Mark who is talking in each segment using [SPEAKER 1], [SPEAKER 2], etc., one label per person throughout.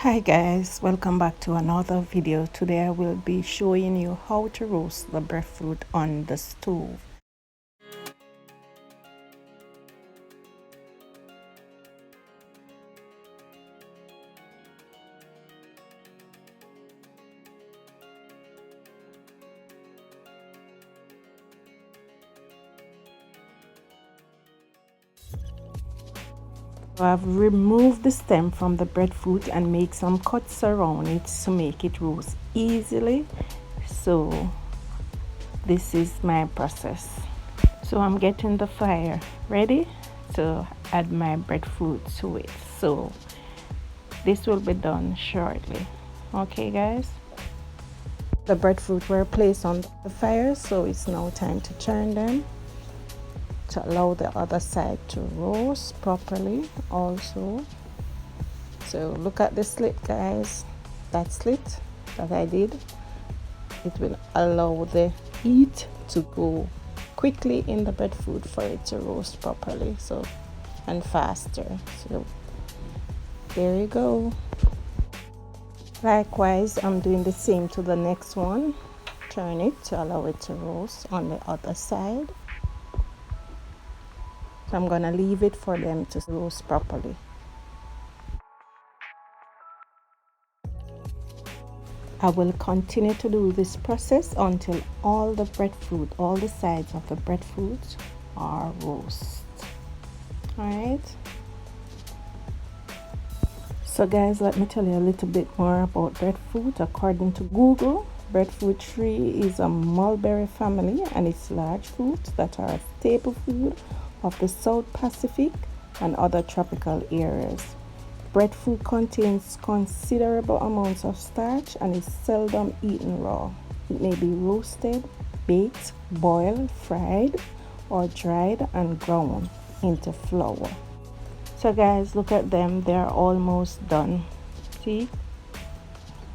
[SPEAKER 1] Hi guys, welcome back to another video. Today I will be showing you how to roast the breadfruit on the stove. So I've removed the stem from the breadfruit and make some cuts around it to make it roast easily. So this is my process. So I'm getting the fire ready to add my breadfruit to it. So this will be done shortly. Okay guys, the breadfruit were placed on the fire, so it's now time to turn them to allow the other side to roast properly also. So look at the slit guys, that slit that I did, it will allow the heat to go quickly in the breadfruit for it to roast properly, so and faster. So there you go. Likewise, I'm doing the same to the next one. Turn it to allow it to roast on the other side. So I'm gonna leave it for them to roast properly. I will continue to do this process until all the breadfruit, all the sides of the breadfruit are roast. Alright. So guys, let me tell you a little bit more about breadfruit. According to Google, breadfruit tree is a mulberry family and it's large fruits that are a staple food of the South Pacific and other tropical areas. Breadfruit contains considerable amounts of starch and is seldom eaten raw. It may be roasted, baked, boiled, fried, or dried and ground into flour. So guys, look at them, they're almost done. See,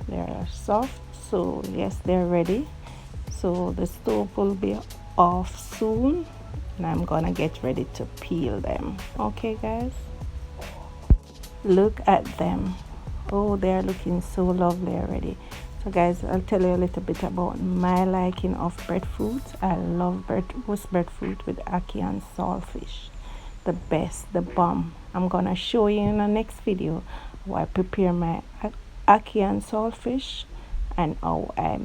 [SPEAKER 1] they're soft, so yes, they're ready. So the stove will be off soon and I'm gonna get ready to peel them. Okay guys, look at them. Oh, they're looking so lovely already. So guys, I'll tell you a little bit about my liking of breadfruit. I love roast breadfruit with ackee and saltfish. The best, the bomb. I'm gonna show you in the next video how I prepare my ackee and saltfish and how I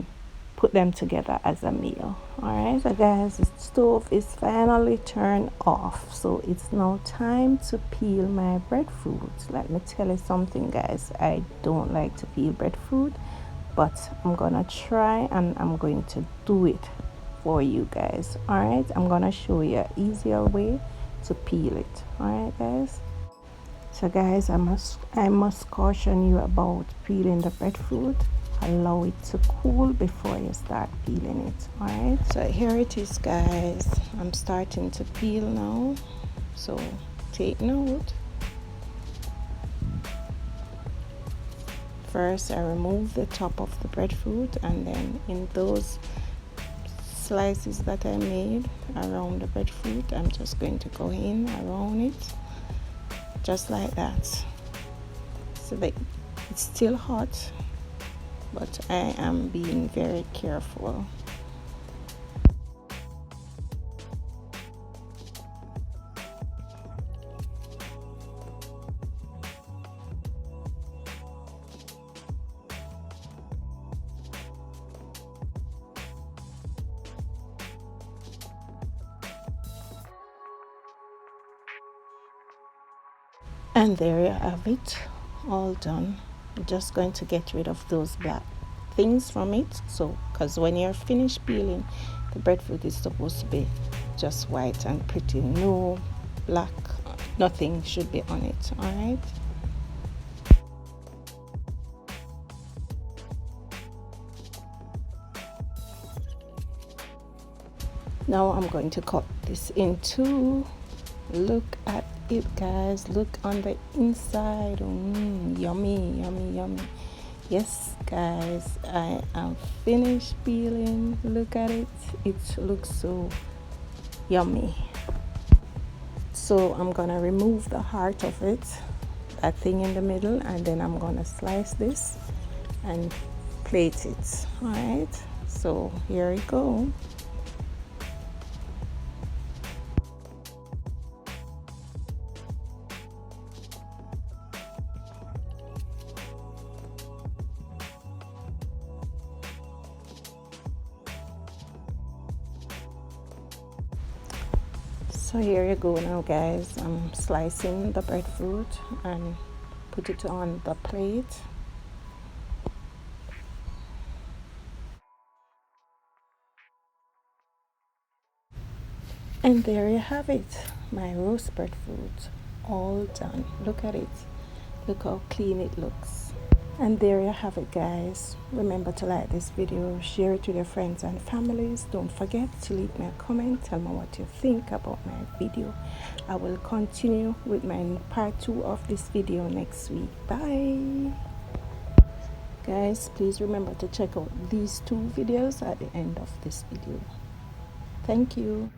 [SPEAKER 1] put them together as a meal. Alright, so guys, the stove is finally turned off, so it's now time to peel my breadfruit. Let me tell you something guys, I don't like to peel breadfruit, but I'm gonna try and I'm going to do it for you guys. Alright, I'm gonna show you an easier way to peel it. Alright guys, so guys, I must caution you about peeling the breadfruit. Allow it to cool before you start peeling it. Alright, so here it is guys, I'm starting to peel now, so take note. First I remove the top of the breadfruit, and then in those slices that I made around the breadfruit, I'm just going to go in around it just like that, so that it's still hot, but I am being very careful. And there you have it, all done. I'm just going to get rid of those black things from it, so because when you're finished peeling, the breadfruit is supposed to be just white and pretty, no black, nothing should be on it. All right, now I'm going to cut this in two. Look at it guys, look on the inside. Yummy, yummy, yummy. Yes guys, I am finished peeling. Look at it, it looks so yummy. So I'm gonna remove the heart of it a thing in the middle, and then I'm gonna slice this and plate it. All right, so here we go. So here you go now, guys. I'm slicing the breadfruit and put it on the plate. And there you have it, my roast breadfruit, all done. Look at it. Look how clean it looks. And there you have it, guys. Remember to like this video, share it with your friends and families. Don't forget to leave me a comment, tell me what you think about my video. I will continue with my part 2 of this video next week. Bye guys. Please remember to check out these 2 videos at the end of this video. Thank you.